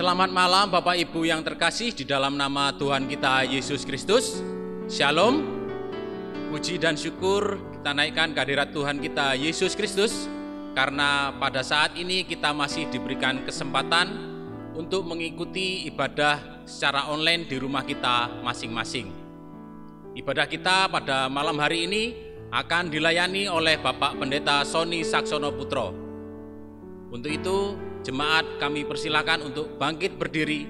Selamat malam Bapak Ibu yang terkasih di dalam nama Tuhan kita Yesus Kristus. Shalom. Puji dan syukur kita naikkan kehadirat Tuhan kita Yesus Kristus, karena pada saat ini kita masih diberikan kesempatan untuk mengikuti ibadah secara online di rumah kita masing-masing. Ibadah kita pada malam hari ini akan dilayani oleh Bapak Pendeta Sony Saksono Putro. Untuk itu, jemaat kami persilakan untuk bangkit berdiri.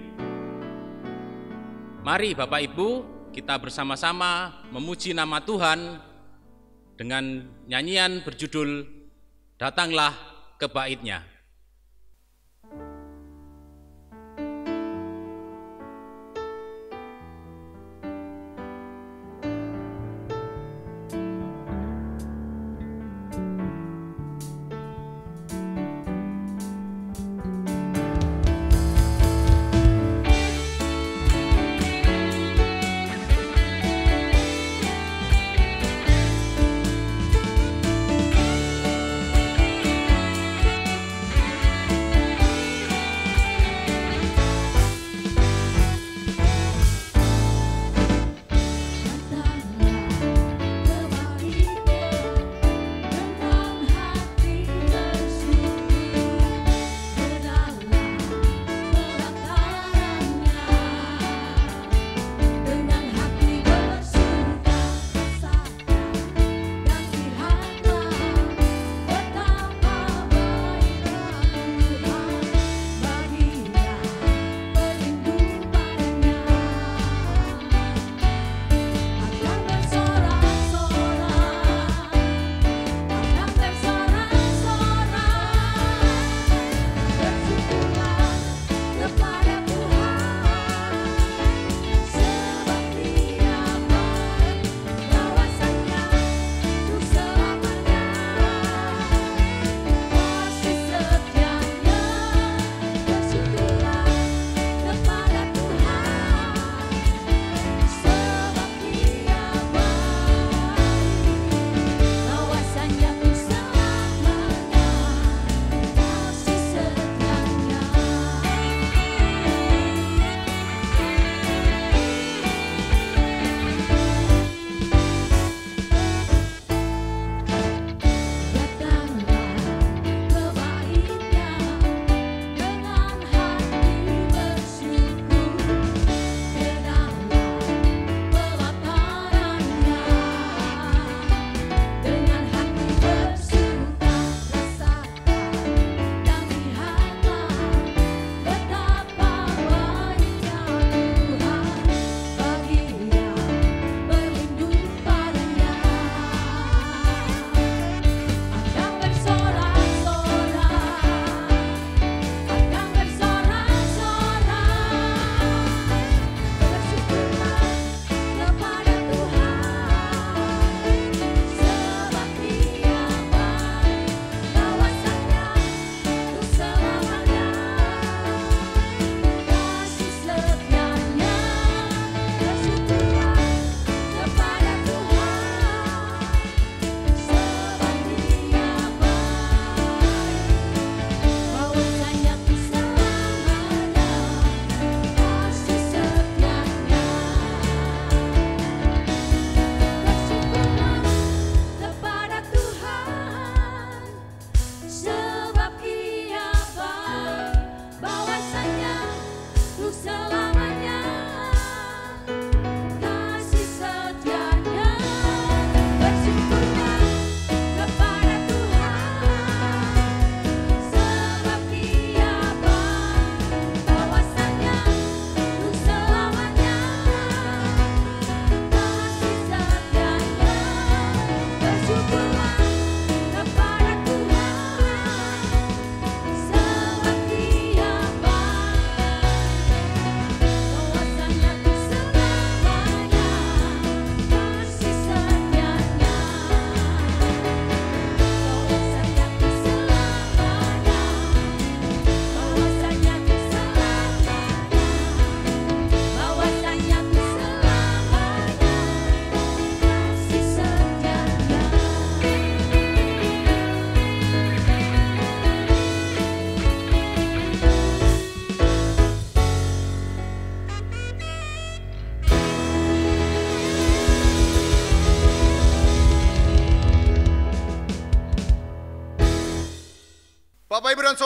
Mari Bapak Ibu, kita bersama-sama memuji nama Tuhan dengan nyanyian berjudul Datanglah ke Bait-Nya.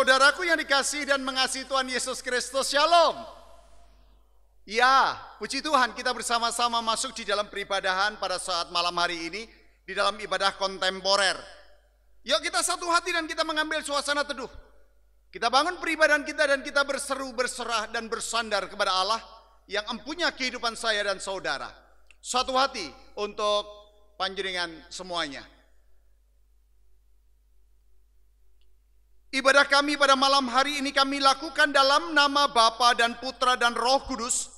saudaraku yang dikasihi dan mengasihi Tuhan Yesus Kristus, Shalom. Ya, puji Tuhan, kita bersama-sama masuk di dalam peribadahan pada saat malam hari ini, di dalam ibadah kontemporer. Yuk kita satu hati dan kita mengambil suasana teduh. Kita bangun peribadahan kita dan kita berseru, berserah dan bersandar kepada Allah yang empunya kehidupan saya dan saudara. Satu hati untuk panjenengan semuanya. Ibadah kami pada malam hari ini kami lakukan dalam nama Bapa dan Putra dan Roh Kudus.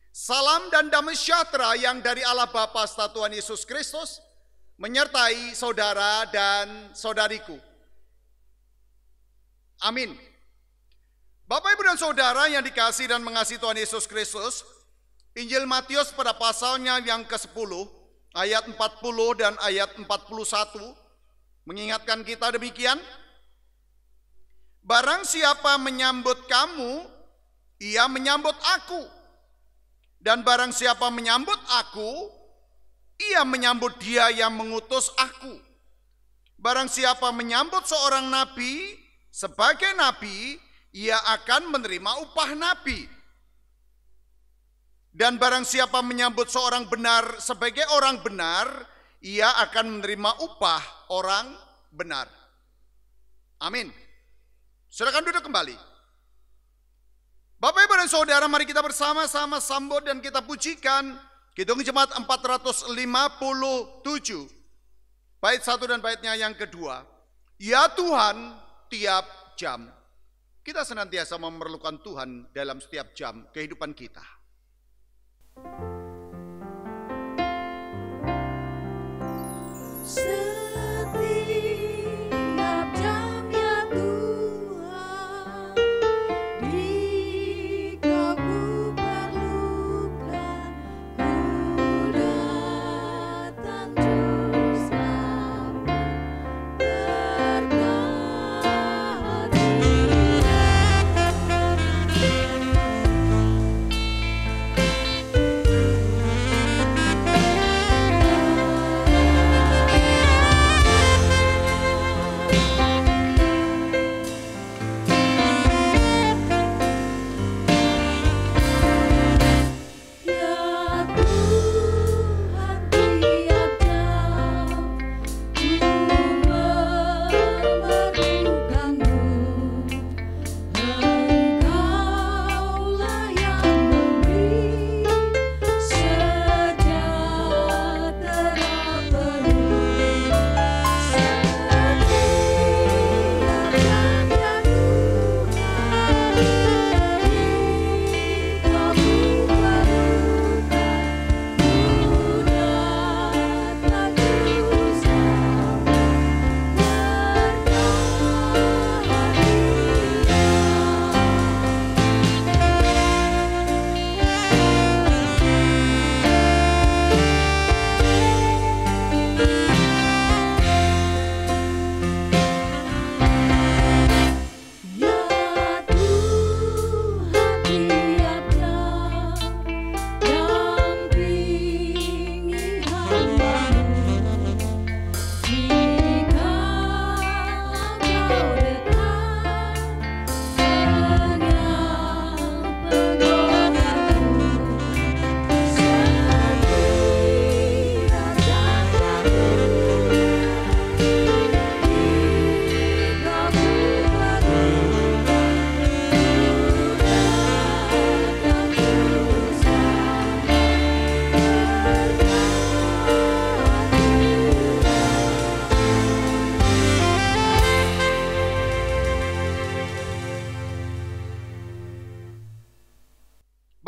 Salam dan damai sejahtera yang dari Allah Bapa serta Tuhan Yesus Kristus menyertai saudara dan saudariku. Amin. Bapak, Ibu dan Saudara yang dikasihi dan mengasihi Tuhan Yesus Kristus, Injil Matius pada pasalnya yang ke-10, ayat 40 dan ayat 41, mengingatkan kita demikian. Barang siapa menyambut kamu, ia menyambut aku. Dan barang siapa menyambut aku, ia menyambut dia yang mengutus aku. Barang siapa menyambut seorang nabi sebagai nabi, ia akan menerima upah nabi. Dan barang siapa menyambut seorang benar sebagai orang benar, ia akan menerima upah orang benar. Amin. Silakan duduk kembali. Bapak, Ibu dan Saudara, mari kita bersama-sama sambut dan kita pujikan Kidung Jemaat 457. Bait 1 dan baitnya yang kedua. Ya Tuhan, tiap jam. Kita senantiasa memerlukan Tuhan dalam setiap jam kehidupan kita.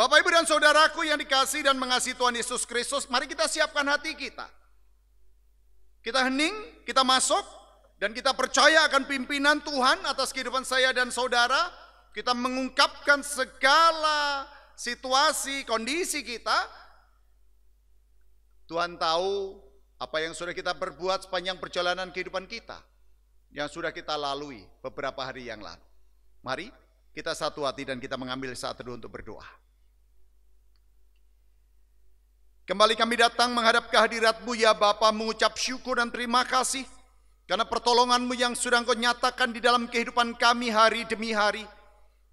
Bapak, Ibu dan Saudaraku yang dikasihi dan mengasihi Tuhan Yesus Kristus, mari kita siapkan hati kita. Kita hening, kita masuk, dan kita percaya akan pimpinan Tuhan atas kehidupan saya dan saudara. Kita mengungkapkan segala situasi, kondisi kita. Tuhan tahu apa yang sudah kita perbuat sepanjang perjalanan kehidupan kita, yang sudah kita lalui beberapa hari yang lalu. Mari kita satu hati dan kita mengambil saat teduh untuk berdoa. Kembali kami datang menghadap kehadirat-Mu ya Bapa, mengucap syukur dan terima kasih karena pertolongan-Mu yang sudah Engkau nyatakan di dalam kehidupan kami hari demi hari.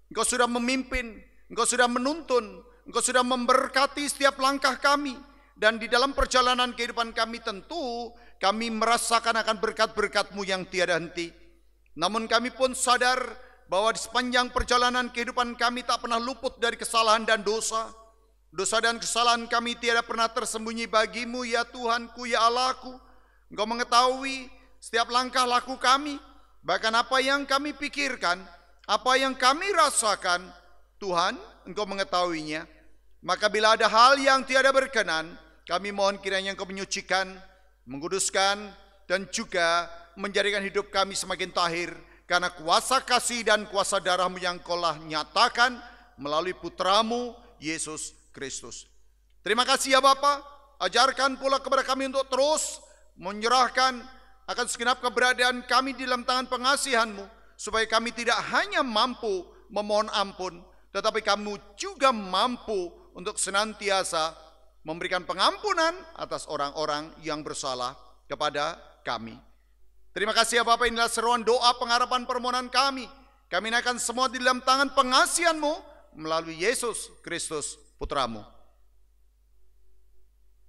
Engkau sudah memimpin, Engkau sudah menuntun, Engkau sudah memberkati setiap langkah kami. Dan di dalam perjalanan kehidupan kami tentu kami merasakan akan berkat-berkat-Mu yang tiada henti. Namun kami pun sadar bahwa di sepanjang perjalanan kehidupan kami tak pernah luput dari kesalahan dan dosa. Dosa dan kesalahan kami tiada pernah tersembunyi bagi-Mu, ya Tuhanku, ya Allahku. Engkau mengetahui setiap langkah laku kami, bahkan apa yang kami pikirkan, apa yang kami rasakan, Tuhan, Engkau mengetahuinya. Maka bila ada hal yang tiada berkenan, kami mohon kiranya Engkau menyucikan, menguduskan, dan juga menjadikan hidup kami semakin tahir, karena kuasa kasih dan kuasa darah-Mu yang Engkau lah nyatakan melalui putra-Mu, Yesus Kristus. Terima kasih ya Bapa, ajarkan pula kepada kami untuk terus menyerahkan akan segenap keberadaan kami di dalam tangan pengasihan-Mu, supaya kami tidak hanya mampu memohon ampun, tetapi kami juga mampu untuk senantiasa memberikan pengampunan atas orang-orang yang bersalah kepada kami. Terima kasih ya Bapak, inilah seruan doa pengharapan permohonan kami. Kami naikkan semua di dalam tangan pengasihan-Mu melalui Yesus Kristus Putra-Mu.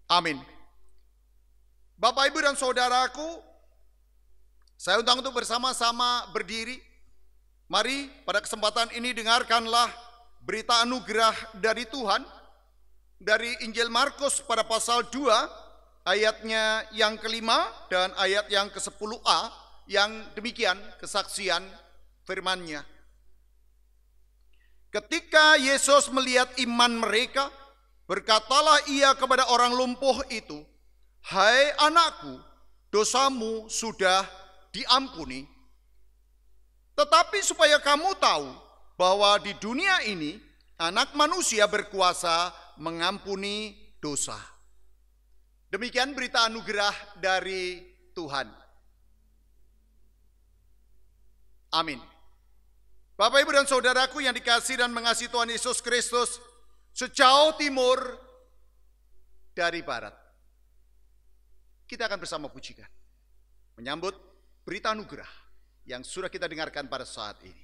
Amin. Bapak, Ibu, dan saudaraku, saya undang untuk bersama-sama berdiri. Mari pada kesempatan ini dengarkanlah berita anugerah dari Tuhan dari Injil Markus pada pasal 2 ayatnya yang kelima dan ayat yang ke-10a, yang demikian kesaksian firman-Nya. Ketika Yesus melihat iman mereka, berkatalah Ia kepada orang lumpuh itu, "Hai anakku, dosamu sudah diampuni." Tetapi supaya kamu tahu bahwa di dunia ini Anak Manusia berkuasa mengampuni dosa. Demikian berita anugerah dari Tuhan. Amin. Bapak, Ibu, dan saudaraku yang dikasihi dan mengasihi Tuhan Yesus Kristus, sejauh timur dari barat, kita akan bersama pujikan menyambut berita anugerah yang sudah kita dengarkan pada saat ini.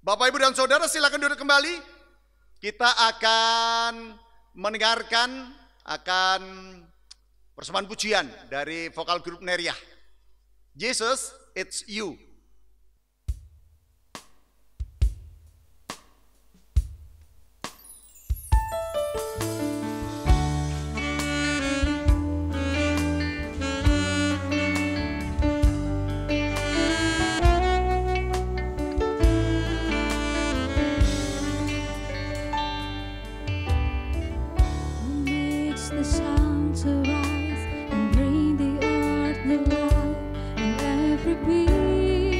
Bapak, Ibu, dan Saudara silakan duduk kembali. Kita akan mendengarkan persembahan pujian dari vokal grup Neriah. Jesus, it's you. The sound to rise and bring the earth new life, and every beat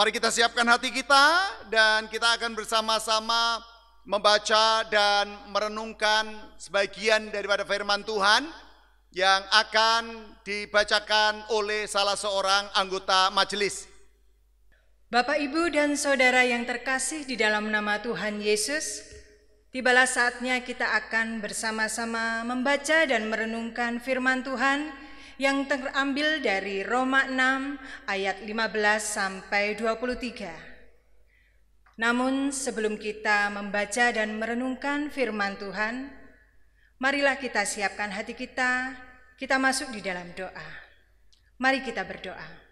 Mari kita siapkan hati kita dan kita akan bersama-sama membaca dan merenungkan sebagian daripada firman Tuhan yang akan dibacakan oleh salah seorang anggota majelis. Bapak, Ibu, dan Saudara yang terkasih di dalam nama Tuhan Yesus, tibalah saatnya kita akan bersama-sama membaca dan merenungkan firman Tuhan yang terambil dari Roma 6 ayat 15 sampai 23. Namun sebelum kita membaca dan merenungkan firman Tuhan, marilah kita siapkan hati kita masuk di dalam doa. Mari kita berdoa.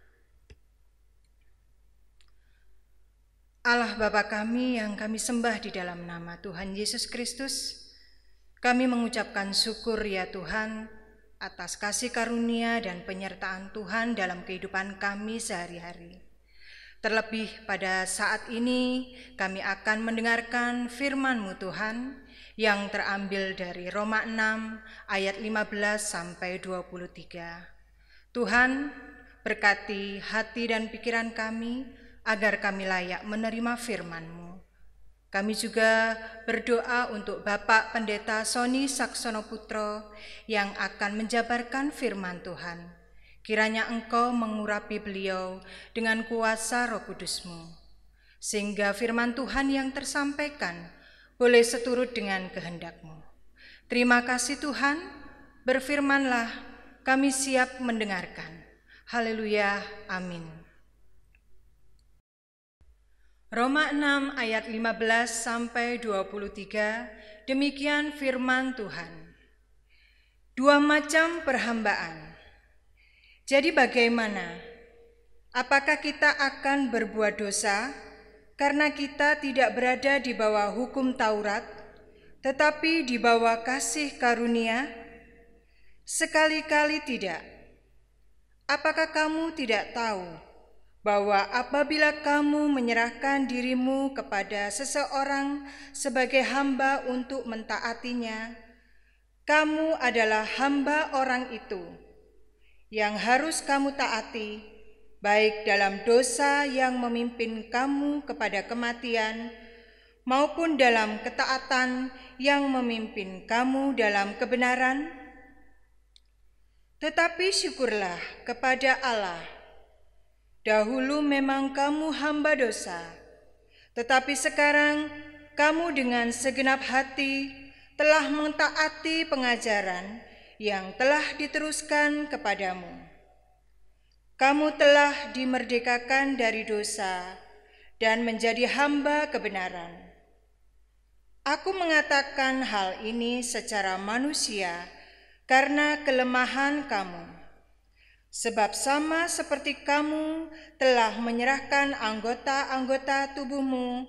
Allah Bapa kami yang kami sembah di dalam nama Tuhan Yesus Kristus, kami mengucapkan syukur ya Tuhan, atas kasih karunia dan penyertaan Tuhan dalam kehidupan kami sehari-hari. Terlebih pada saat ini kami akan mendengarkan firman-Mu Tuhan yang terambil dari Roma 6 ayat 15 sampai 23. Tuhan, berkati hati dan pikiran kami agar kami layak menerima firman-Mu. Kami juga berdoa untuk Bapak Pendeta Sony Saksono Putro yang akan menjabarkan firman Tuhan. Kiranya Engkau mengurapi beliau dengan kuasa Roh Kudus-Mu, sehingga firman Tuhan yang tersampaikan boleh seturut dengan kehendak-Mu. Terima kasih Tuhan, berfirmanlah, kami siap mendengarkan. Haleluya, amin. Roma 6 ayat 15 sampai 23, demikian firman Tuhan. Dua macam perhambaan. Jadi bagaimana? Apakah kita akan berbuat dosa karena kita tidak berada di bawah hukum Taurat, tetapi di bawah kasih karunia? Sekali-kali tidak. Apakah kamu tidak tahu bahwa apabila kamu menyerahkan dirimu kepada seseorang sebagai hamba untuk mentaatinya, kamu adalah hamba orang itu yang harus kamu taati, baik dalam dosa yang memimpin kamu kepada kematian, maupun dalam ketaatan yang memimpin kamu dalam kebenaran. Tetapi syukurlah kepada Allah, dahulu memang kamu hamba dosa, tetapi sekarang kamu dengan segenap hati telah mentaati pengajaran yang telah diteruskan kepadamu. Kamu telah dimerdekakan dari dosa dan menjadi hamba kebenaran. Aku mengatakan hal ini secara manusia karena kelemahan kamu. Sebab sama seperti kamu telah menyerahkan anggota-anggota tubuhmu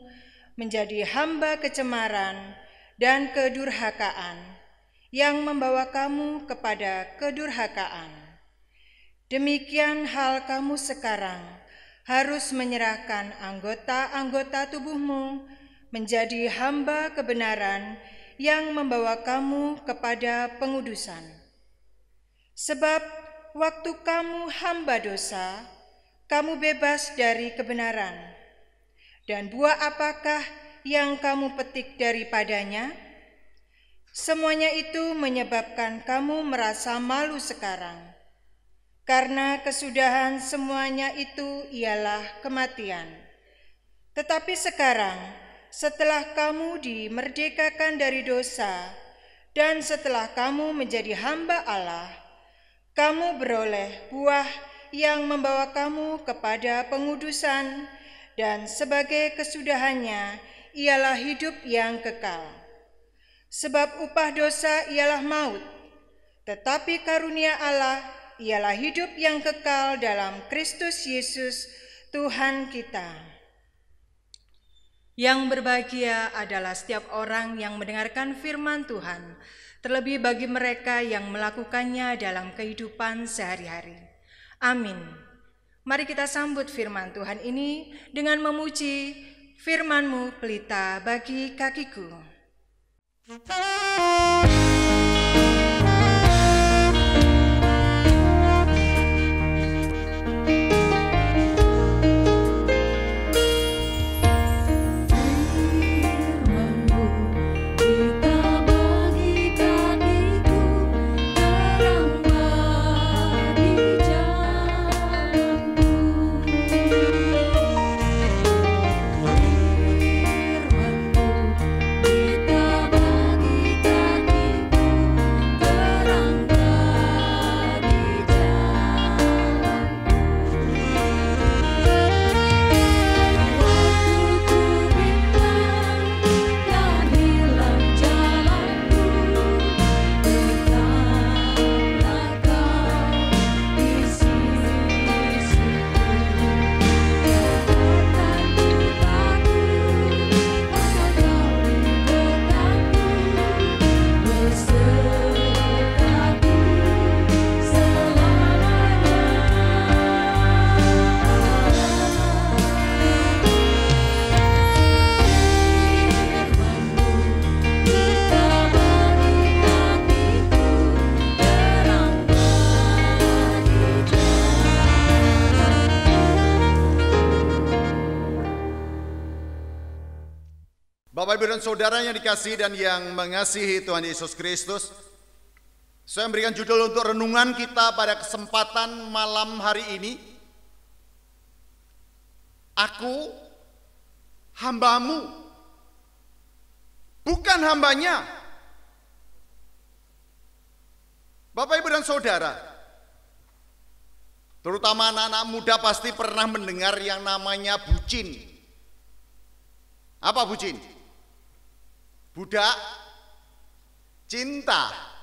menjadi hamba kecemaran dan kedurhakaan yang membawa kamu kepada kedurhakaan. Demikian hal kamu sekarang harus menyerahkan anggota-anggota tubuhmu menjadi hamba kebenaran yang membawa kamu kepada pengudusan. Sebab waktu kamu hamba dosa, kamu bebas dari kebenaran. Dan buah apakah yang kamu petik daripadanya? Semuanya itu menyebabkan kamu merasa malu sekarang. Karena kesudahan semuanya itu ialah kematian. Tetapi sekarang, setelah kamu dimerdekakan dari dosa, dan setelah kamu menjadi hamba Allah, kamu beroleh buah yang membawa kamu kepada pengudusan, dan sebagai kesudahannya ialah hidup yang kekal. Sebab upah dosa ialah maut, tetapi karunia Allah ialah hidup yang kekal dalam Kristus Yesus Tuhan kita. Yang berbahagia adalah setiap orang yang mendengarkan firman Tuhan, terlebih bagi mereka yang melakukannya dalam kehidupan sehari-hari. Amin. Mari kita sambut firman Tuhan ini dengan memuji, firman-Mu pelita bagi kakiku. saudara yang dikasihi dan yang mengasihi Tuhan Yesus Kristus, saya memberikan judul untuk renungan kita pada kesempatan malam hari ini. Aku hambamu, bukan hambanya. Bapak, Ibu, dan Saudara, terutama anak-anak muda pasti pernah mendengar yang namanya bucin. Apa bucin? Budak cinta.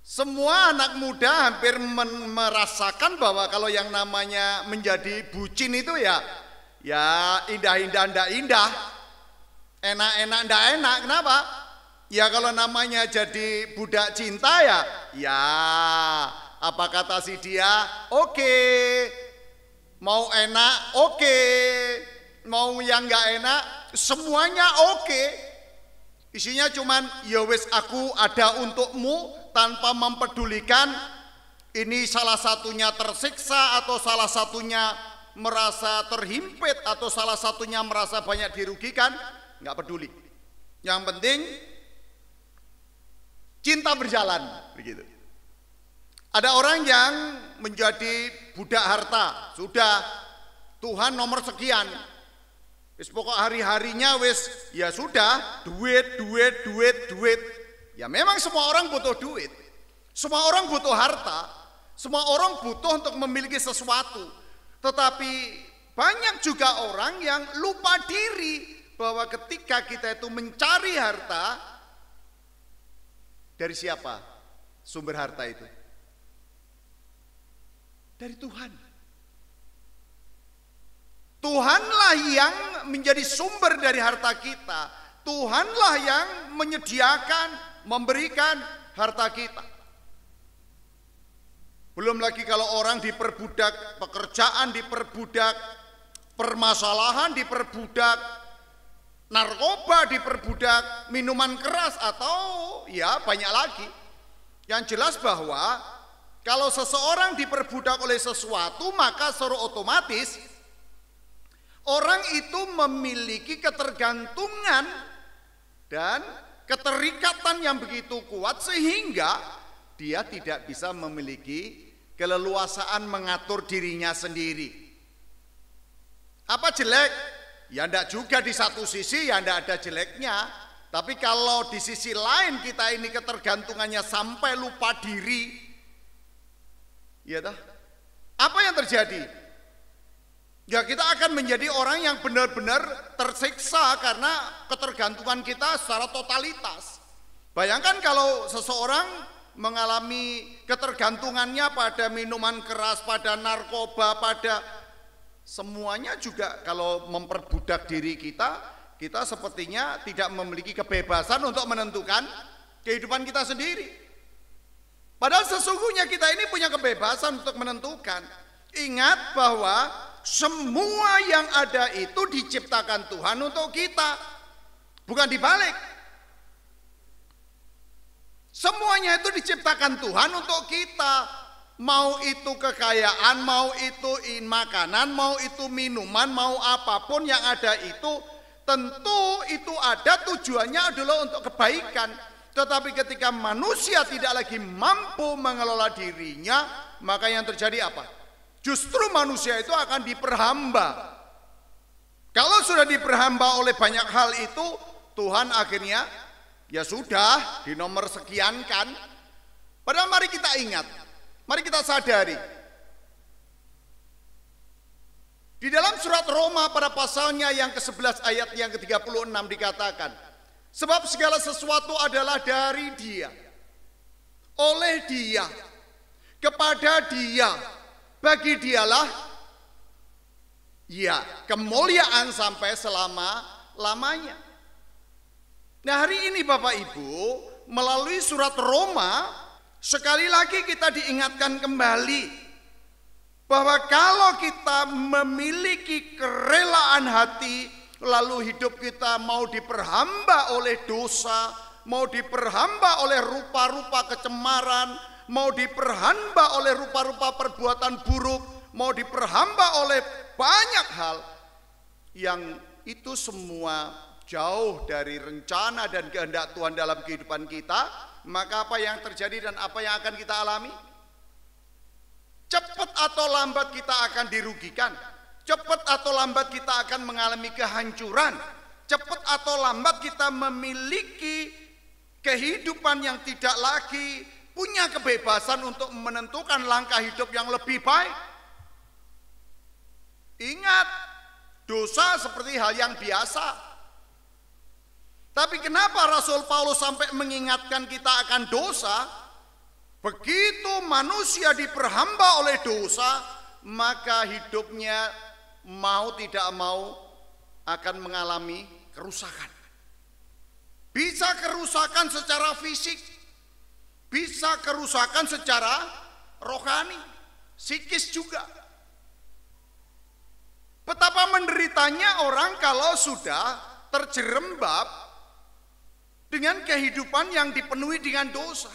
Semua anak muda hampir merasakan bahwa kalau yang namanya menjadi bucin itu ya indah-indah ndak indah, enak-enak ndak enak. Kenapa? Ya kalau namanya jadi budak cinta ya apa kata si dia? Oke. Mau enak oke. Mau yang nggak enak semuanya oke. Isinya cuman ya wis aku ada untukmu, tanpa mempedulikan ini salah satunya tersiksa atau salah satunya merasa terhimpit atau salah satunya merasa banyak dirugikan, nggak peduli. Yang penting cinta berjalan begitu. Ada orang yang menjadi budak harta, sudah Tuhan nomor sekian. Wis pokok hari-harinya wis ya sudah duit. Ya memang semua orang butuh duit. Semua orang butuh harta. Semua orang butuh untuk memiliki sesuatu. Tetapi banyak juga orang yang lupa diri bahwa ketika kita itu mencari harta, dari siapa sumber harta itu? Dari Tuhan. Tuhanlah yang menjadi sumber dari harta kita. Tuhanlah yang menyediakan, memberikan harta kita. Belum lagi kalau orang diperbudak, pekerjaan diperbudak, permasalahan diperbudak, narkoba diperbudak, minuman keras atau ya banyak lagi. Yang jelas bahwa kalau seseorang diperbudak oleh sesuatu, maka secara otomatis orang itu memiliki ketergantungan dan keterikatan yang begitu kuat sehingga dia tidak bisa memiliki keleluasaan mengatur dirinya sendiri. Apa jelek? Ya enggak juga, di satu sisi ya enggak ada jeleknya. Tapi kalau di sisi lain kita ini ketergantungannya sampai lupa diri, ya dah. Apa yang terjadi? Ya kita akan menjadi orang yang benar-benar tersiksa karena ketergantungan kita secara totalitas. Bayangkan kalau seseorang mengalami ketergantungannya pada minuman keras, pada narkoba, pada semuanya juga kalau memperbudak diri kita, kita sepertinya tidak memiliki kebebasan untuk menentukan kehidupan kita sendiri. Padahal sesungguhnya kita ini punya kebebasan untuk menentukan. Ingat bahwa semua yang ada itu diciptakan Tuhan untuk kita, bukan dibalik. Semuanya itu diciptakan Tuhan untuk kita. Mau itu kekayaan, mau itu makanan, mau itu minuman, mau apapun yang ada itu, tentu itu ada tujuannya adalah untuk kebaikan. Tetapi ketika manusia tidak lagi mampu mengelola dirinya, maka yang terjadi apa? Justru manusia itu akan diperhamba. Kalau sudah diperhamba oleh banyak hal itu, Tuhan akhirnya ya sudah dinomor sekiankan. Padahal mari kita ingat, mari kita sadari. Di dalam surat Roma pada pasalnya yang ke-11 ayat yang ke-36 dikatakan, sebab segala sesuatu adalah dari Dia, oleh Dia, kepada Dia, bagi Dialah ya kemuliaan sampai selama-lamanya. Nah hari ini Bapak Ibu, melalui surat Roma, sekali lagi kita diingatkan kembali bahwa kalau kita memiliki kerelaan hati, lalu hidup kita mau diperhamba oleh dosa, mau diperhamba oleh rupa-rupa kecemaran, mau diperhamba oleh rupa-rupa perbuatan buruk, mau diperhamba oleh banyak hal yang itu semua jauh dari rencana dan kehendak Tuhan dalam kehidupan kita, maka apa yang terjadi dan apa yang akan kita alami? Cepat atau lambat kita akan dirugikan. Cepat atau lambat kita akan mengalami kehancuran. Cepat atau lambat kita memiliki kehidupan yang tidak lagi punya kebebasan untuk menentukan langkah hidup yang lebih baik. Ingat, dosa seperti hal yang biasa. Tapi kenapa Rasul Paulus sampai mengingatkan kita akan dosa? Begitu manusia diperhamba oleh dosa, maka hidupnya mau tidak mau akan mengalami kerusakan. Bisa kerusakan secara fisik, bisa kerusakan secara rohani, psikis juga. Betapa menderitanya orang kalau sudah terjerembab dengan kehidupan yang dipenuhi dengan dosa.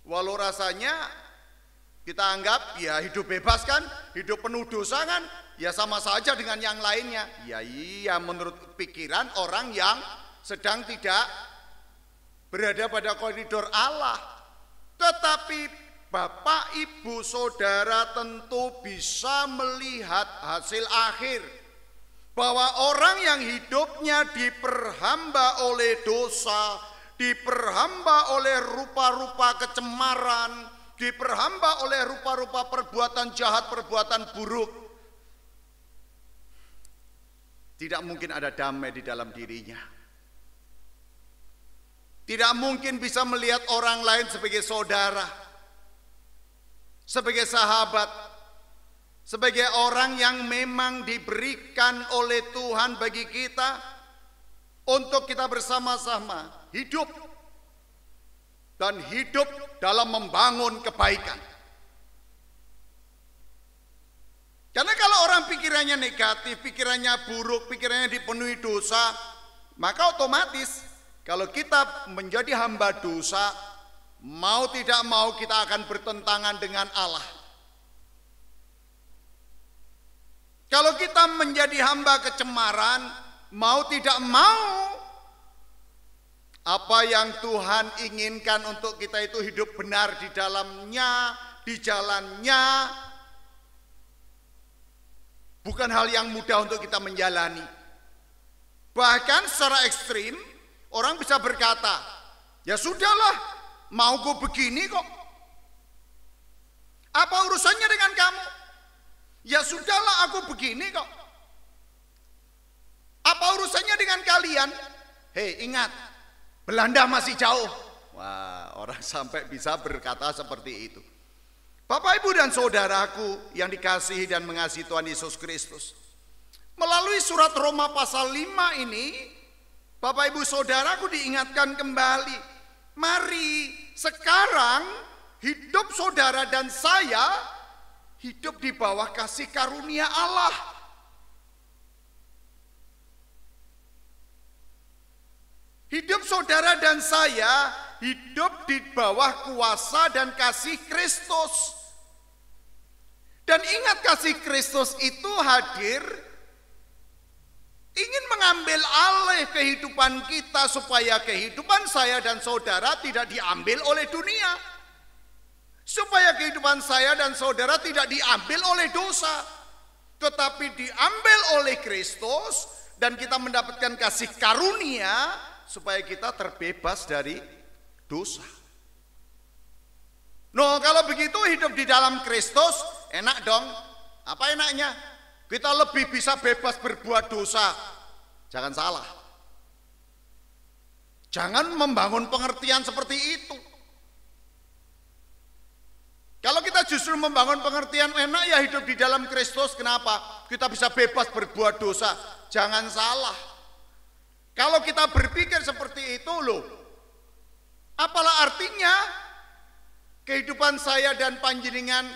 Walau rasanya kita anggap ya hidup bebas kan, hidup penuh dosa kan, ya sama saja dengan yang lainnya. Ya iya, menurut pikiran orang yang sedang tidak berada pada koridor Allah. Tetapi Bapak, Ibu, Saudara tentu bisa melihat hasil akhir, bahwa orang yang hidupnya diperhamba oleh dosa, diperhamba oleh rupa-rupa kecemaran, diperhamba oleh rupa-rupa perbuatan jahat, perbuatan buruk, tidak mungkin ada damai di dalam dirinya. Tidak mungkin bisa melihat orang lain sebagai saudara, sebagai sahabat, sebagai orang yang memang diberikan oleh Tuhan bagi kita untuk kita bersama-sama hidup dan hidup dalam membangun kebaikan. Karena kalau orang pikirannya negatif, pikirannya buruk, pikirannya dipenuhi dosa, maka otomatis kalau kita menjadi hamba dosa, mau tidak mau kita akan bertentangan dengan Allah. Kalau kita menjadi hamba kecemaran, mau tidak mau, apa yang Tuhan inginkan untuk kita itu hidup benar di dalamnya, di jalannya, bukan hal yang mudah untuk kita menjalani. Bahkan secara ekstrim, orang bisa berkata, ya sudahlah, mau gue begini kok. Apa urusannya dengan kamu? Ya sudahlah, aku begini kok. Apa urusannya dengan kalian? Hei, ingat, Belanda masih jauh. Wah, orang sampai bisa berkata seperti itu. Bapak, Ibu, dan saudaraku yang dikasihi dan mengasihi Tuhan Yesus Kristus, melalui surat Roma pasal 5 ini, Bapak, Ibu, saudaraku diingatkan kembali, mari sekarang hidup saudara dan saya hidup di bawah kasih karunia Allah. Hidup saudara dan saya hidup di bawah kuasa dan kasih Kristus. Dan ingat, kasih Kristus itu hadir ingin mengambil alih kehidupan kita supaya kehidupan saya dan saudara tidak diambil oleh dunia. Supaya kehidupan saya dan saudara tidak diambil oleh dosa, tetapi diambil oleh Kristus dan kita mendapatkan kasih karunia supaya kita terbebas dari dosa. No, kalau begitu hidup di dalam Kristus enak dong. Apa enaknya? Kita lebih bisa bebas berbuat dosa. Jangan salah. Jangan membangun pengertian seperti itu. Kalau kita justru membangun pengertian enak ya hidup di dalam Kristus, kenapa? Kita bisa bebas berbuat dosa. Jangan salah. Kalau kita berpikir seperti itu loh, apalah artinya kehidupan saya dan panjenengan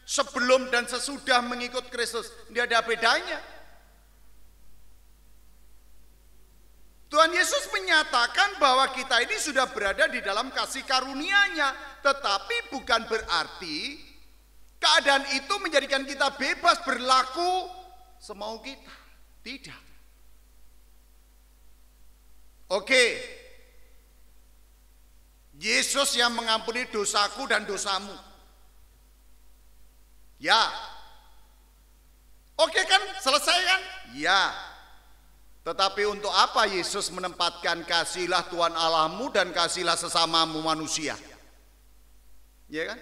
sebelum dan sesudah mengikut Kristus? Tidak ada bedanya. Tuhan Yesus menyatakan bahwa kita ini sudah berada di dalam kasih karunia-Nya, tetapi bukan berarti keadaan itu menjadikan kita bebas berlaku semau kita. Tidak. Oke, Yesus yang mengampuni dosaku dan dosamu. Ya. Oke kan, selesai kan? Ya. Tetapi untuk apa Yesus menempatkan kasihilah Tuhan Allahmu dan kasihilah sesamamu manusia? Ya kan?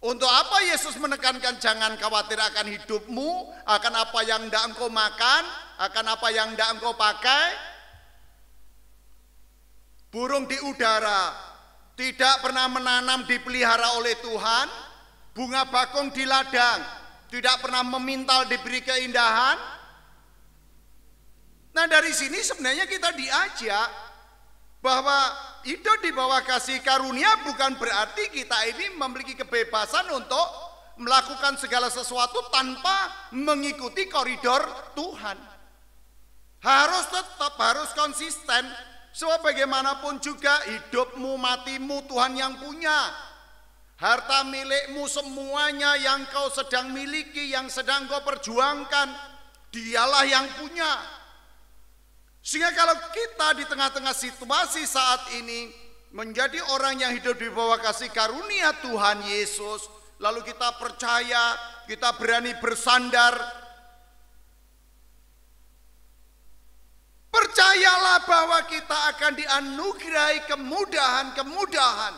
Untuk apa Yesus menekankan jangan khawatir akan hidupmu, akan apa yang tidak engkau makan, akan apa yang tidak engkau pakai? Burung di udara tidak pernah menanam dipelihara oleh Tuhan, bunga bakung di ladang tidak pernah memintal diberi keindahan. Nah dari sini sebenarnya kita diajak bahwa hidup di bawah kasih karunia bukan berarti kita ini memiliki kebebasan untuk melakukan segala sesuatu tanpa mengikuti koridor Tuhan. Harus konsisten. Sebab bagaimanapun juga hidupmu, matimu Tuhan yang punya. Harta milikmu semuanya yang kau sedang miliki, yang sedang kau perjuangkan, dialah yang punya. Sehingga kalau kita di tengah-tengah situasi saat ini menjadi orang yang hidup di bawah kasih karunia Tuhan Yesus, lalu kita percaya, kita berani bersandar, percayalah bahwa kita akan dianugerahi kemudahan-kemudahan.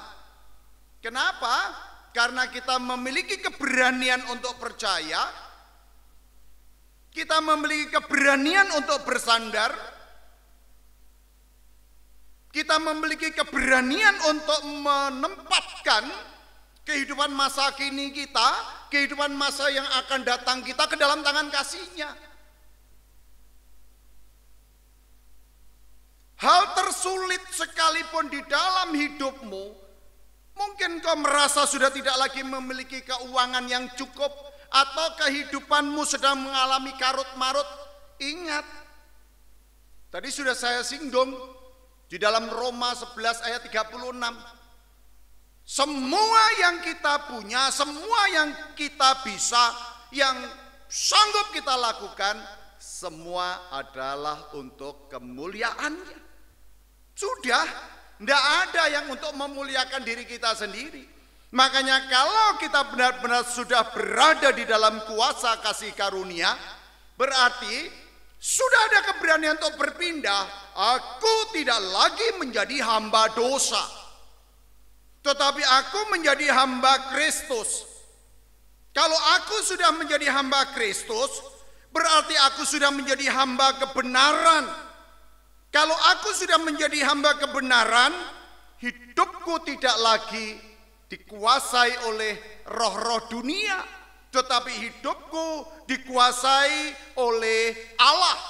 Kenapa? Karena kita memiliki keberanian untuk percaya, kita memiliki keberanian untuk bersandar, kita memiliki keberanian untuk menempatkan kehidupan masa kini kita, kehidupan masa yang akan datang kita ke dalam tangan kasih-Nya. Hal tersulit sekalipun di dalam hidupmu, mungkin kau merasa sudah tidak lagi memiliki keuangan yang cukup, atau kehidupanmu sedang mengalami karut-marut. Ingat, tadi sudah saya singgung di dalam Roma 11 ayat 36. Semua yang kita punya, semua yang kita bisa, yang sanggup kita lakukan, semua adalah untuk kemuliaan-Nya. Sudah, tidak ada yang untuk memuliakan diri kita sendiri. Makanya kalau kita benar-benar sudah berada di dalam kuasa kasih karunia, berarti sudah ada keberanian untuk berpindah. Aku tidak lagi menjadi hamba dosa, tetapi aku menjadi hamba Kristus. Kalau aku sudah menjadi hamba Kristus, berarti aku sudah menjadi hamba kebenaran. Kalau aku sudah menjadi hamba kebenaran, hidupku tidak lagi dikuasai oleh roh-roh dunia, tetapi hidupku dikuasai oleh Allah.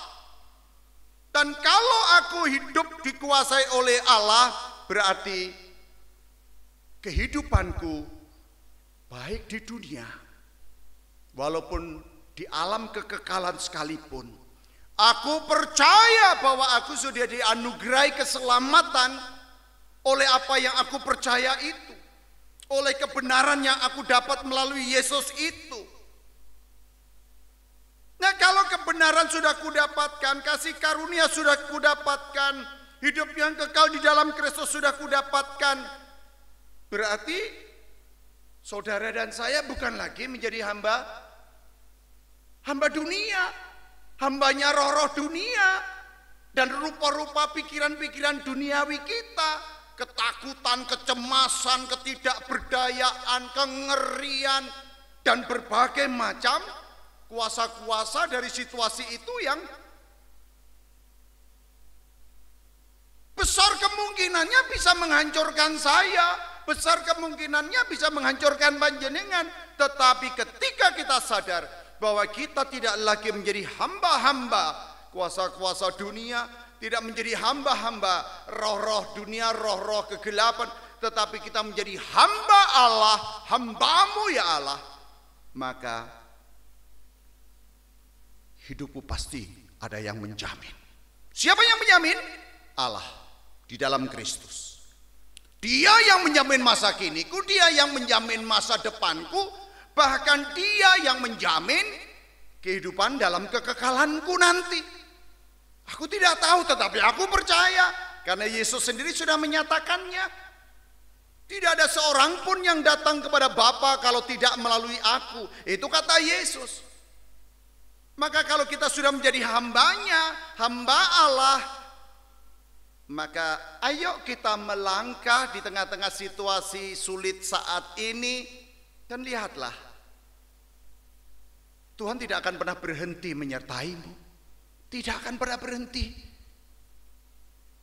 Dan kalau aku hidup dikuasai oleh Allah, berarti kehidupanku baik di dunia, walaupun di alam kekekalan sekalipun, aku percaya bahwa aku sudah dianugerahi keselamatan oleh apa yang aku percaya itu, oleh kebenaran yang aku dapat melalui Yesus itu. Nah, kalau kebenaran sudah kudapatkan, kasih karunia sudah kudapatkan, hidup yang kekal di dalam Kristus sudah kudapatkan, berarti saudara dan saya bukan lagi menjadi hamba dunia. Hambanya roh-roh dunia dan rupa-rupa pikiran-pikiran duniawi kita, ketakutan, kecemasan, ketidakberdayaan, kengerian, dan berbagai macam kuasa-kuasa dari situasi itu yang besar kemungkinannya bisa menghancurkan saya, besar kemungkinannya bisa menghancurkan panjenengan. Tetapi ketika kita sadar bahwa kita tidak lagi menjadi hamba-hamba kuasa-kuasa dunia, tidak menjadi hamba-hamba roh-roh dunia, roh-roh kegelapan, tetapi kita menjadi hamba Allah, hambamu ya Allah, maka hidupku pasti ada yang menjamin. Siapa yang menjamin? Allah di dalam Kristus. Dia yang menjamin masa kiniku, dia yang menjamin masa depanku, bahkan dia yang menjamin kehidupan dalam kekekalanku nanti. Aku tidak tahu, tetapi aku percaya karena Yesus sendiri sudah menyatakannya. Tidak ada seorang pun yang datang kepada Bapa kalau tidak melalui aku. Itu kata Yesus. Maka kalau kita sudah menjadi hambanya, hamba Allah, maka ayo kita melangkah di tengah-tengah situasi sulit saat ini. Dan lihatlah, Tuhan tidak akan pernah berhenti menyertaimu. Tidak akan pernah berhenti.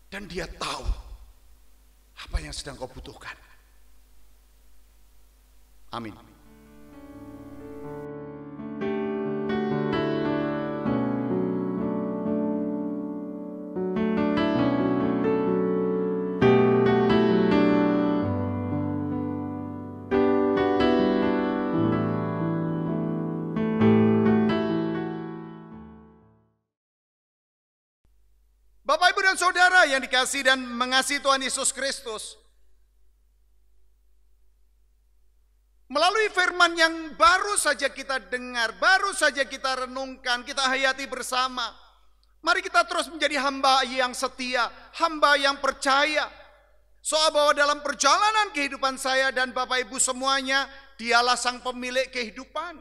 Dan Dia tahu apa yang sedang kau butuhkan. Amin. Bapak, Ibu, dan Saudara yang dikasihi dan mengasihi Tuhan Yesus Kristus, melalui firman yang baru saja kita dengar, baru saja kita renungkan, kita hayati bersama, mari kita terus menjadi hamba yang setia, hamba yang percaya, soal bahwa dalam perjalanan kehidupan saya dan Bapak Ibu semuanya, Dialah sang pemilik kehidupan,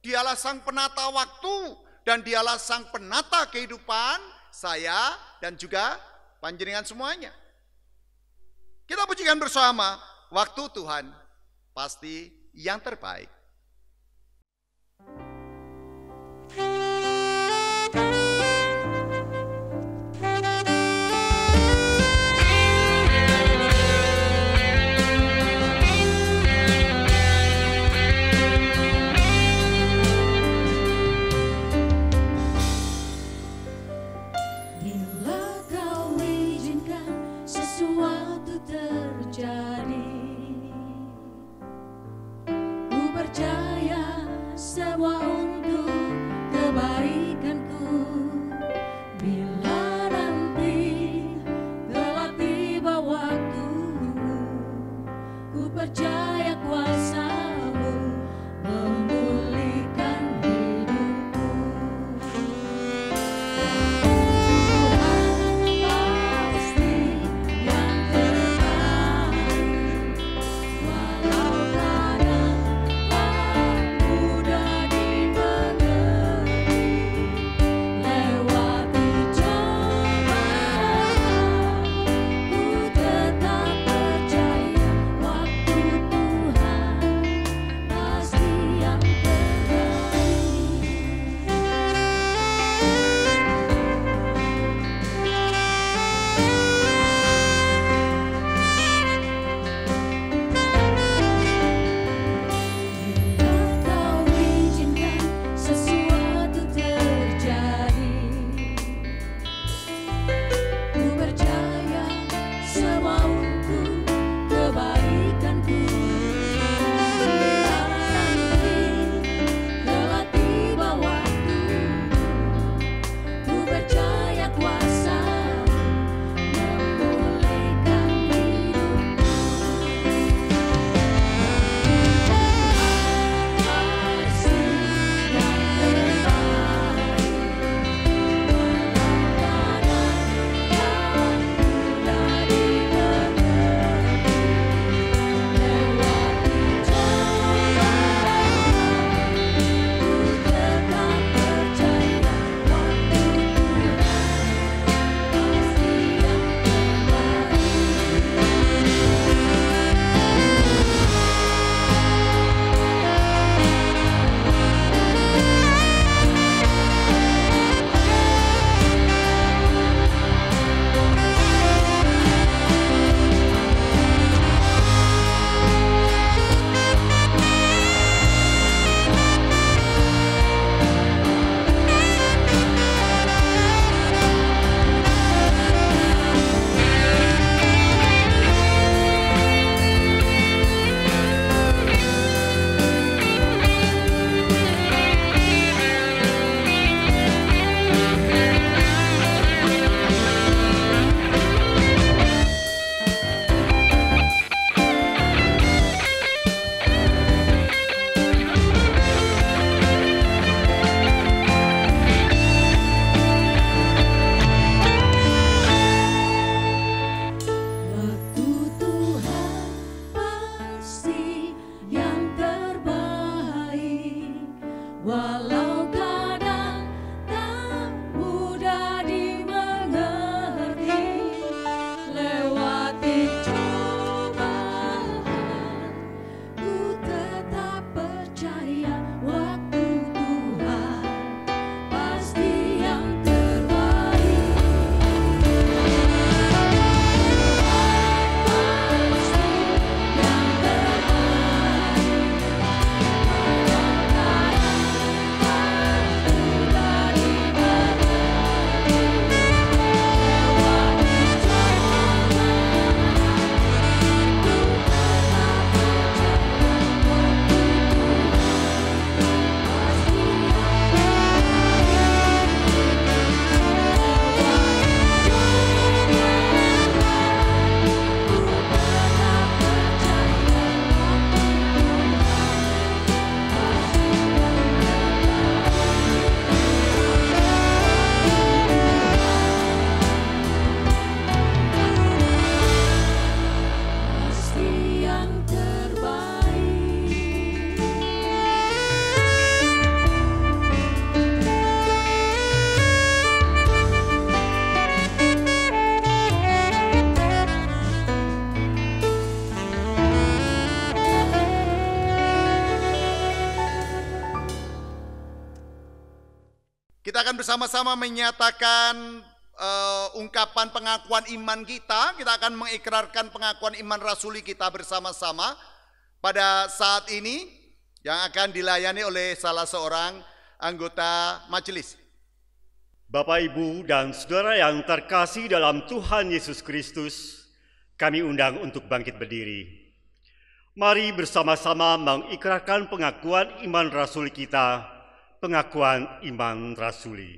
Dialah sang penata waktu, dan Dialah sang penata kehidupan saya dan juga panjenengan semuanya. Kita pujikan bersama, waktu Tuhan pasti yang terbaik. Ku Kita akan bersama-sama menyatakan ungkapan pengakuan iman kita. Kita akan mengikrarkan pengakuan iman rasuli kita bersama-sama pada saat ini yang akan dilayani oleh salah seorang anggota majelis. Bapak, Ibu, dan Saudara yang terkasih dalam Tuhan Yesus Kristus, kami undang untuk bangkit berdiri. Mari bersama-sama mengikrarkan pengakuan iman rasuli kita, pengakuan iman rasuli.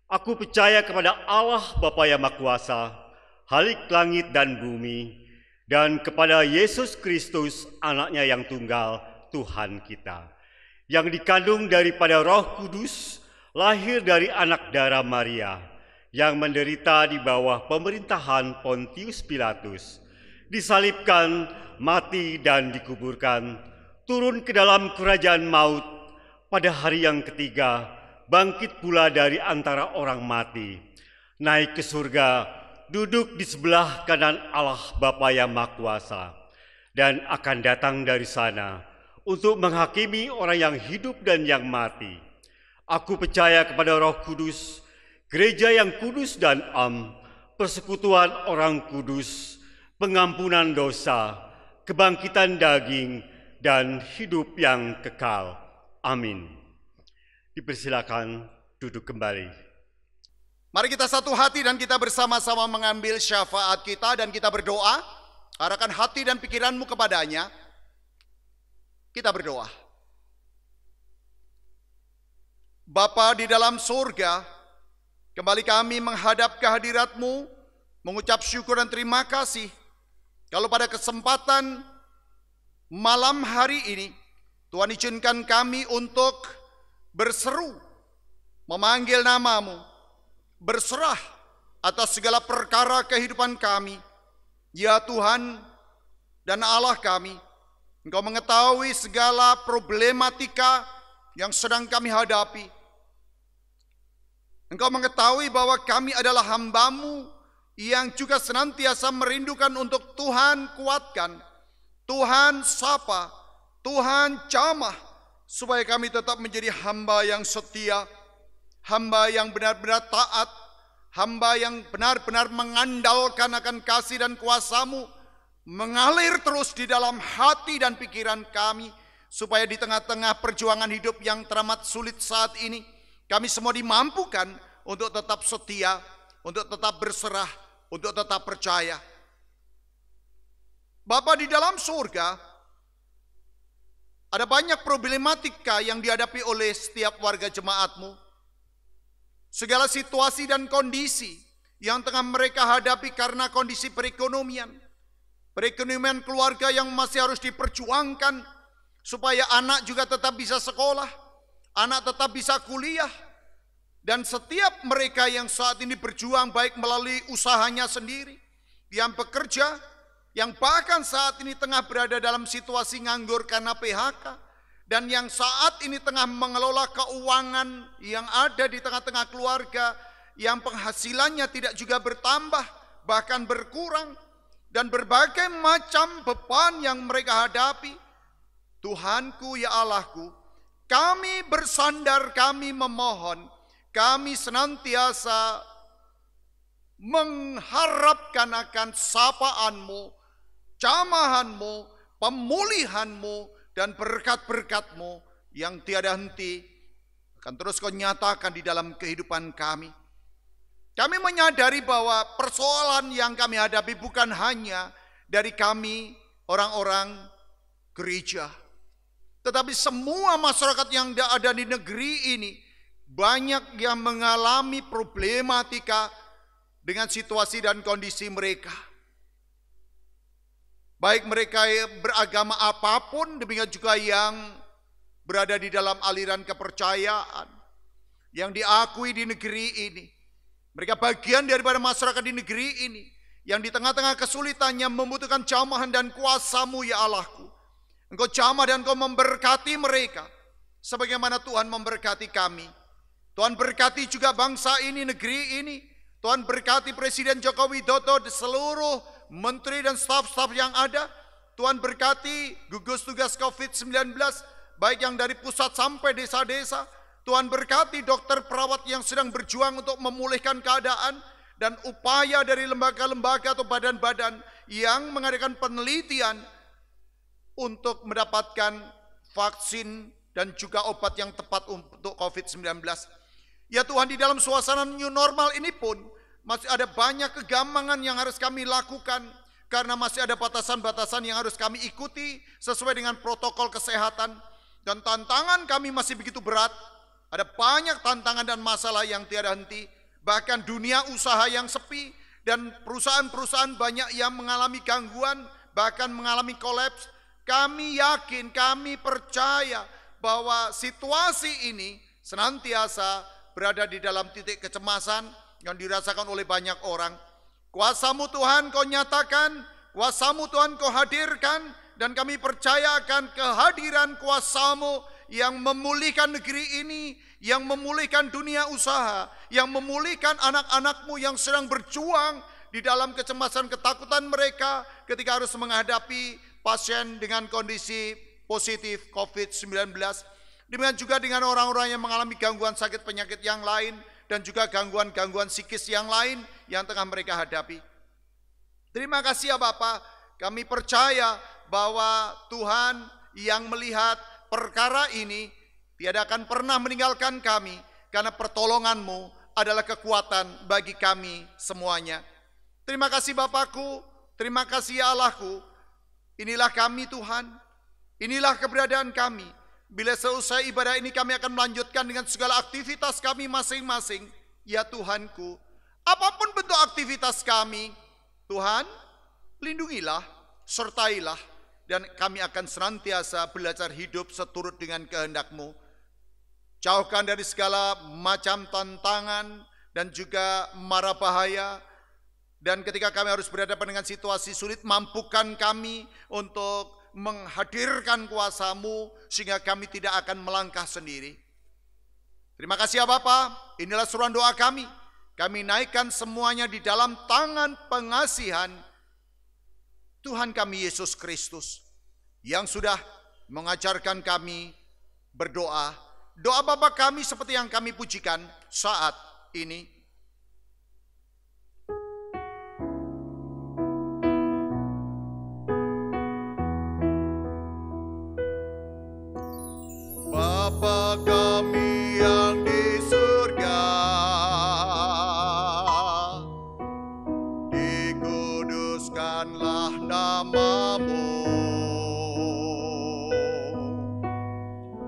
Aku percaya kepada Allah Bapa yang Maha Kuasa, Khalik langit dan bumi, dan kepada Yesus Kristus, Anaknya yang tunggal, Tuhan kita, yang dikandung daripada Roh Kudus, lahir dari anak darah Maria, yang menderita di bawah pemerintahan Pontius Pilatus, disalibkan, mati dan dikuburkan, turun ke dalam kerajaan maut, pada hari yang ketiga, bangkit pula dari antara orang mati, naik ke surga, duduk di sebelah kanan Allah Bapa yang Maha Kuasa, dan akan datang dari sana untuk menghakimi orang yang hidup dan yang mati. Aku percaya kepada Roh Kudus, gereja yang kudus dan am, persekutuan orang kudus, pengampunan dosa, kebangkitan daging, dan hidup yang kekal. Amin. Dipersilakan duduk kembali. Mari kita satu hati dan kita bersama-sama mengambil syafaat kita dan kita berdoa. Arahkan hati dan pikiranmu kepadanya. Kita berdoa. Bapa di dalam surga, kembali kami menghadap kehadirat-Mu, mengucap syukur dan terima kasih. Kalau pada kesempatan malam hari ini, Tuhan izinkan kami untuk berseru, memanggil nama-Mu, berserah atas segala perkara kehidupan kami. Ya Tuhan dan Allah kami, Engkau mengetahui segala problematika yang sedang kami hadapi. Engkau mengetahui bahwa kami adalah hamba-Mu yang juga senantiasa merindukan untuk Tuhan kuatkan, Tuhan sapa, Tuhan jamah, supaya kami tetap menjadi hamba yang setia, hamba yang benar-benar taat, hamba yang benar-benar mengandalkan akan kasih dan kuasa-Mu, mengalir terus di dalam hati dan pikiran kami, supaya di tengah-tengah perjuangan hidup yang teramat sulit saat ini, kami semua dimampukan untuk tetap setia, untuk tetap berserah, untuk tetap percaya. Bapa di dalam surga, ada banyak problematika yang dihadapi oleh setiap warga jemaat-Mu. Segala situasi dan kondisi yang tengah mereka hadapi karena kondisi perekonomian. Perekonomian keluarga yang masih harus diperjuangkan supaya anak juga tetap bisa sekolah, anak tetap bisa kuliah. Dan setiap mereka yang saat ini berjuang baik melalui usahanya sendiri, yang bekerja, yang bahkan saat ini tengah berada dalam situasi nganggur karena PHK, dan yang saat ini tengah mengelola keuangan yang ada di tengah-tengah keluarga, yang penghasilannya tidak juga bertambah, bahkan berkurang, dan berbagai macam beban yang mereka hadapi. Tuhanku, ya Allahku, kami bersandar, kami memohon, kami senantiasa mengharapkan akan sapaan-Mu, jamahan-Mu, pemulihan-Mu, dan berkat-berkat-Mu yang tiada henti akan terus Kau nyatakan di dalam kehidupan kami. Kami menyadari bahwa persoalan yang kami hadapi bukan hanya dari kami, orang-orang gereja, tetapi semua masyarakat yang ada di negeri ini, banyak yang mengalami problematika dengan situasi dan kondisi mereka. Baik mereka beragama apapun, demikian juga yang berada di dalam aliran kepercayaan yang diakui di negeri ini. Mereka bagian daripada masyarakat di negeri ini yang di tengah-tengah kesulitannya membutuhkan jamahan dan kuasa-Mu, ya Allahku. Engkau jamah dan Engkau memberkati mereka sebagaimana Tuhan memberkati kami. Tuhan berkati juga bangsa ini, negeri ini. Tuhan berkati Presiden Joko Widodo, seluruh menteri dan staf-staf yang ada. Tuhan berkati gugus tugas COVID-19, baik yang dari pusat sampai desa-desa. Tuhan berkati dokter perawat yang sedang berjuang untuk memulihkan keadaan, dan upaya dari lembaga-lembaga atau badan-badan yang mengadakan penelitian untuk mendapatkan vaksin dan juga obat yang tepat untuk COVID-19. Ya Tuhan, di dalam suasana new normal ini pun masih ada banyak kegampangan yang harus kami lakukan, karena masih ada batasan-batasan yang harus kami ikuti sesuai dengan protokol kesehatan, dan tantangan kami masih begitu berat. Ada banyak tantangan dan masalah yang tiada henti, bahkan dunia usaha yang sepi, dan perusahaan-perusahaan banyak yang mengalami gangguan, bahkan mengalami kolaps. Kami yakin, kami percaya bahwa situasi ini senantiasa berada di dalam titik kecemasan yang dirasakan oleh banyak orang. Kuasa-Mu Tuhan Kau nyatakan, kuasa-Mu Tuhan Kau hadirkan, dan kami percaya akan kehadiran kuasa-Mu yang memulihkan negeri ini, yang memulihkan dunia usaha, yang memulihkan anak-anak-Mu yang sedang berjuang di dalam kecemasan ketakutan mereka ketika harus menghadapi pasien dengan kondisi positif COVID-19. Demikian juga dengan orang-orang yang mengalami gangguan sakit penyakit yang lain, dan juga gangguan-gangguan psikis yang lain yang tengah mereka hadapi. Terima kasih ya Bapa, kami percaya bahwa Tuhan yang melihat perkara ini tiada akan pernah meninggalkan kami, karena pertolongan-Mu adalah kekuatan bagi kami semuanya. Terima kasih Bapakku, terima kasih ya Allahku. Inilah kami Tuhan, inilah keberadaan kami. Bila selesai ibadah ini kami akan melanjutkan dengan segala aktivitas kami masing-masing. Ya Tuhanku, apapun bentuk aktivitas kami, Tuhan, lindungilah, sertailah, dan kami akan senantiasa belajar hidup seturut dengan kehendak-Mu. Jauhkan dari segala macam tantangan dan juga mara bahaya. Dan ketika kami harus berhadapan dengan situasi sulit, mampukan kami untuk menghadirkan kuasa-Mu sehingga kami tidak akan melangkah sendiri. Terima kasih ya Bapa, inilah seruan doa kami. Kami naikkan semuanya di dalam tangan pengasihan Tuhan kami Yesus Kristus, yang sudah mengajarkan kami berdoa. Doa Bapa kami seperti yang kami pujikan saat ini. Bapa kami yang di surga, dikuduskanlah nama-Mu,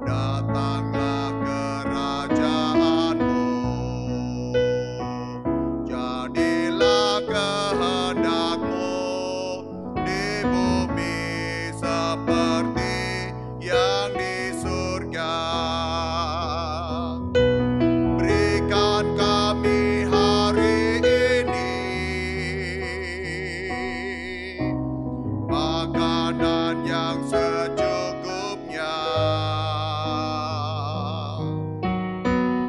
datanglah kerajaan-Mu, jadilah kehendak-Mu di bumi seperti yang di surga. Berikan kami hari ini makanan yang secukupnya.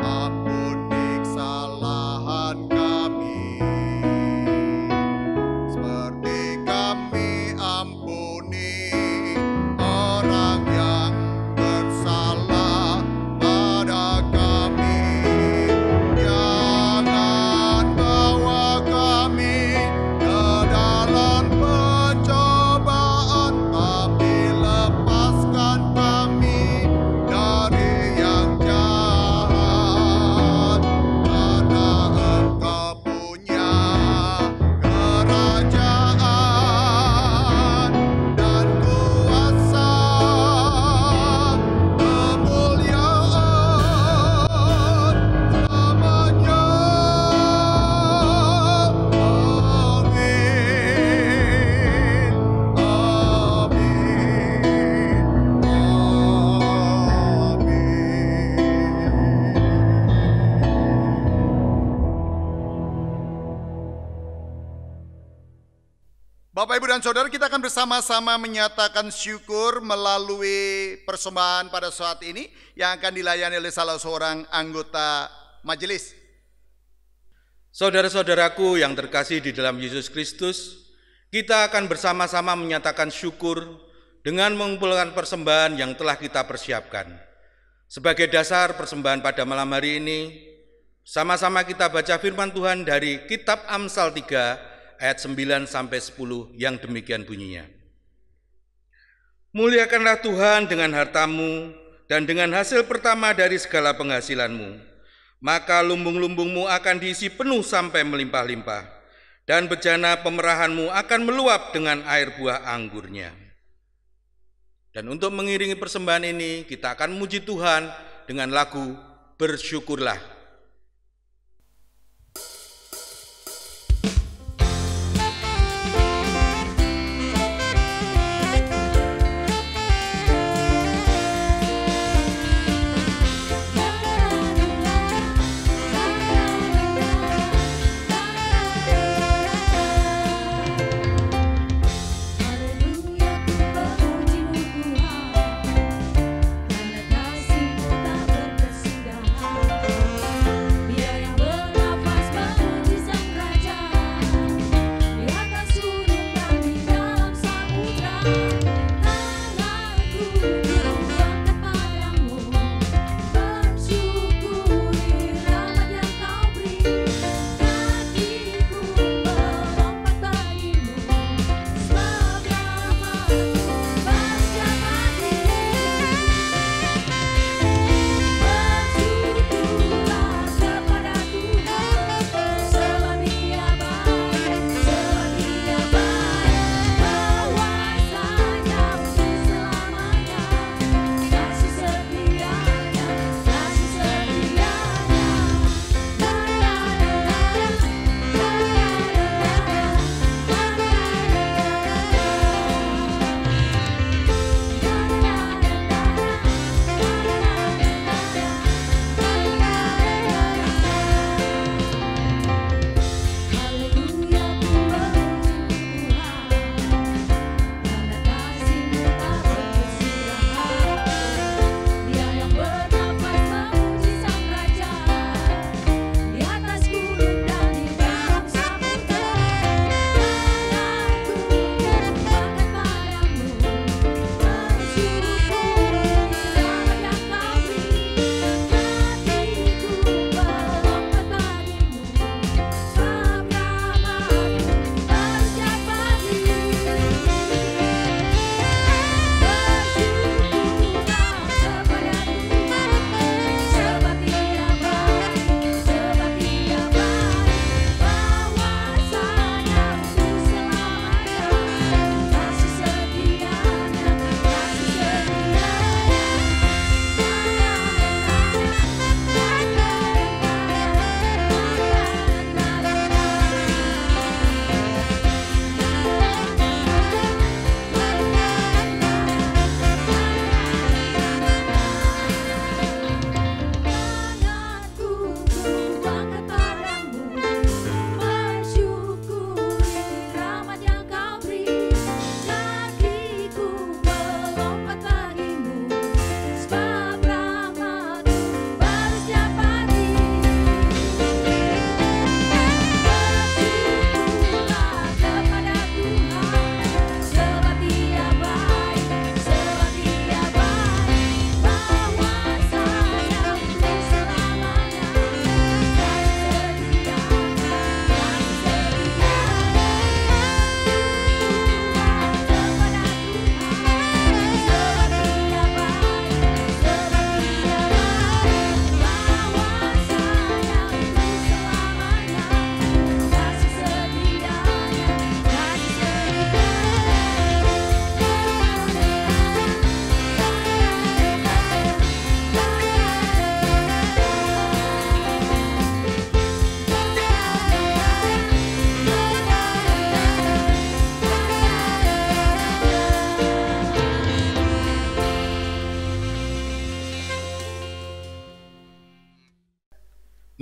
Ampuni kesalahan kami, seperti kami ampuni orang yang bersalah pada kami. Jangan bawa kami ke dalam pencobaan, tapi lepaskan kami dari yang jahat. Karena Engkau punya kerajaan dan kuasa, kemuliaan selamanya. Bapak, Ibu, dan Saudara, kita akan bersama-sama menyatakan syukur melalui persembahan pada saat ini yang akan dilayani oleh salah seorang anggota majelis. Saudara-saudaraku yang terkasih di dalam Yesus Kristus, kita akan bersama-sama menyatakan syukur dengan mengumpulkan persembahan yang telah kita persiapkan. Sebagai dasar persembahan pada malam hari ini, sama-sama kita baca firman Tuhan dari kitab Amsal 3 ayat 9 sampai 10 yang demikian bunyinya. Muliakanlah Tuhan dengan hartamu dan dengan hasil pertama dari segala penghasilanmu, maka lumbung-lumbungmu akan diisi penuh sampai melimpah-limpah, dan bejana pemerahanmu akan meluap dengan air buah anggurnya. Dan untuk mengiringi persembahan ini, kita akan memuji Tuhan dengan lagu Bersyukurlah.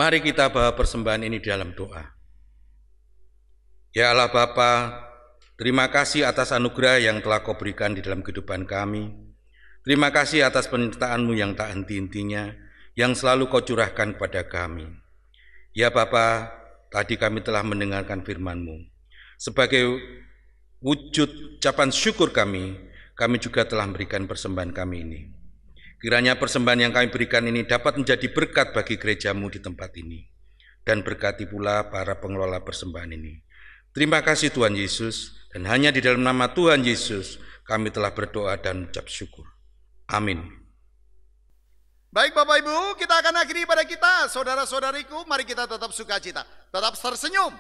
Mari kita bawa persembahan ini dalam doa. Ya Allah Bapa, terima kasih atas anugerah yang telah Kau berikan di dalam kehidupan kami. Terima kasih atas penyertaan-Mu yang tak henti-hentinya, yang selalu Kau curahkan kepada kami. Ya Bapa, tadi kami telah mendengarkan firman-Mu. Sebagai wujud ucapan syukur kami juga telah memberikan persembahan kami ini. Kiranya persembahan yang kami berikan ini dapat menjadi berkat bagi gerejamu di tempat ini. Dan berkati pula para pengelola persembahan ini. Terima kasih Tuhan Yesus, dan hanya di dalam nama Tuhan Yesus kami telah berdoa dan ucap syukur. Amin. Baik Bapak Ibu, kita akan akhiri pada kita. Saudara-saudariku, mari kita tetap sukacita, tetap tersenyum.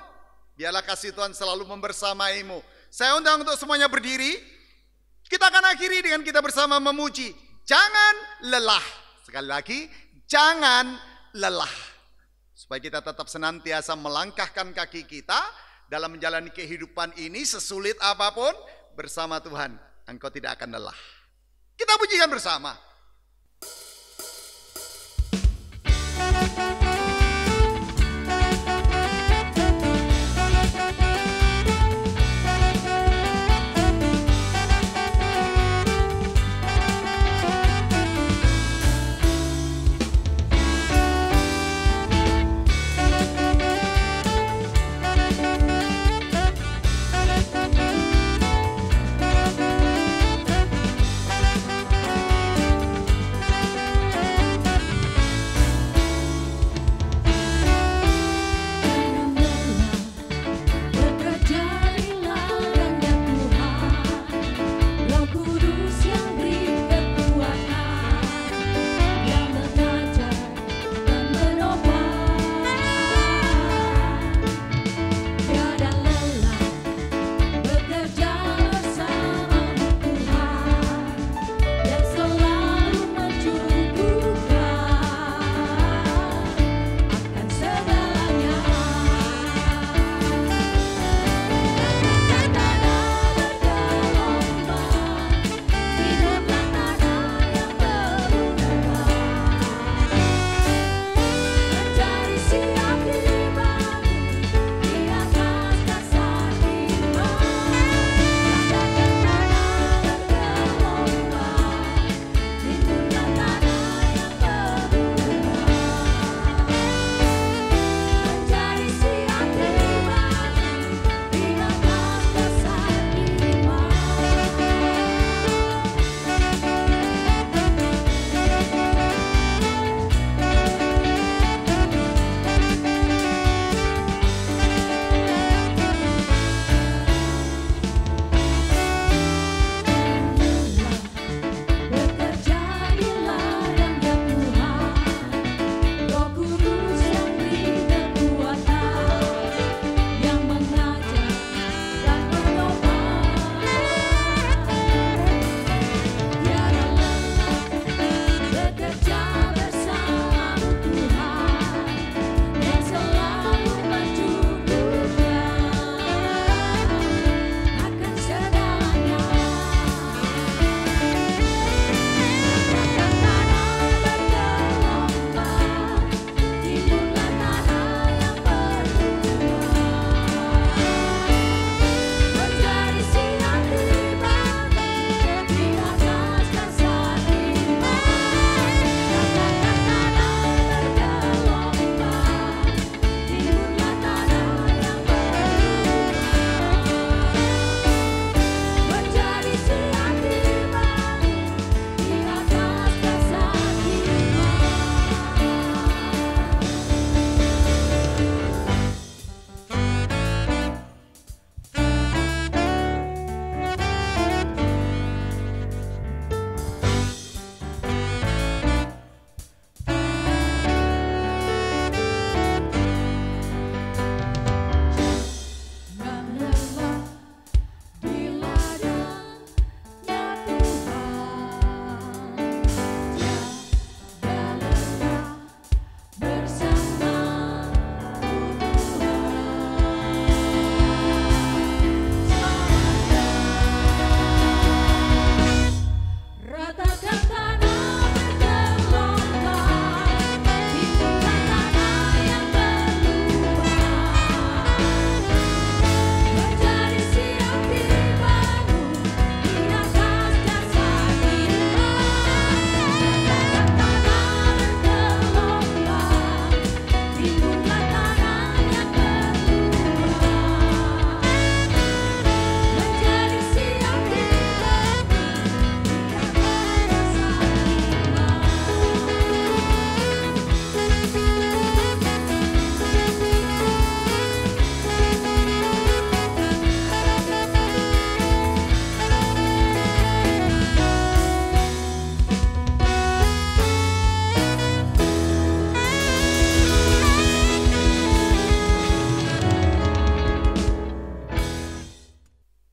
Biarlah kasih Tuhan selalu membersamaimu. Saya undang untuk semuanya berdiri. Kita akan akhiri dengan kita bersama memuji. Jangan lelah. Sekali lagi, jangan lelah. Supaya kita tetap senantiasa melangkahkan kaki kita dalam menjalani kehidupan ini sesulit apapun, bersama Tuhan engkau tidak akan lelah. Kita pujikan bersama.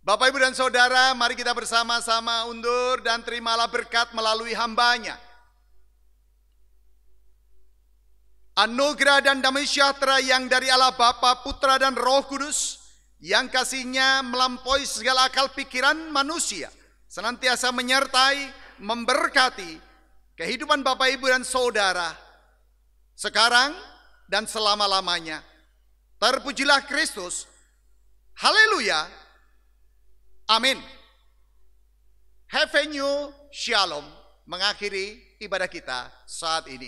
Bapak, Ibu, dan Saudara, mari kita bersama-sama undur dan terimalah berkat melalui hambanya. Anugerah dan damai sejahtera yang dari Allah Bapa, Putra, dan Roh Kudus, yang kasih-Nya melampaui segala akal pikiran manusia, senantiasa menyertai, memberkati kehidupan Bapak, Ibu, dan Saudara, sekarang dan selama-lamanya. Terpujilah Kristus. Haleluya. Amin. Have a new shalom mengakhiri ibadah kita saat ini.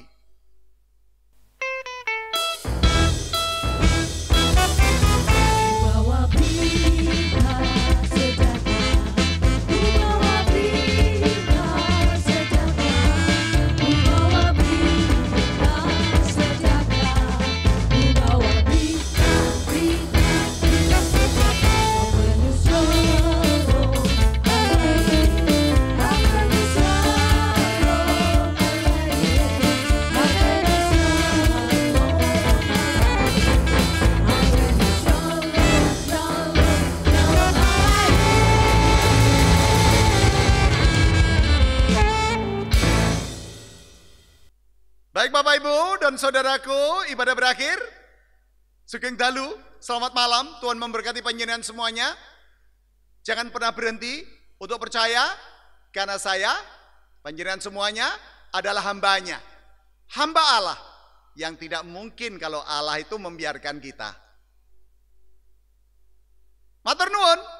Baik Bapak, Ibu, dan Saudaraku, ibadah berakhir. Sugeng dalu, selamat malam, Tuhan memberkati panjenengan semuanya. Jangan pernah berhenti untuk percaya, karena saya, panjenengan semuanya adalah hambanya. Hamba Allah, yang tidak mungkin kalau Allah itu membiarkan kita. Matur nuwun.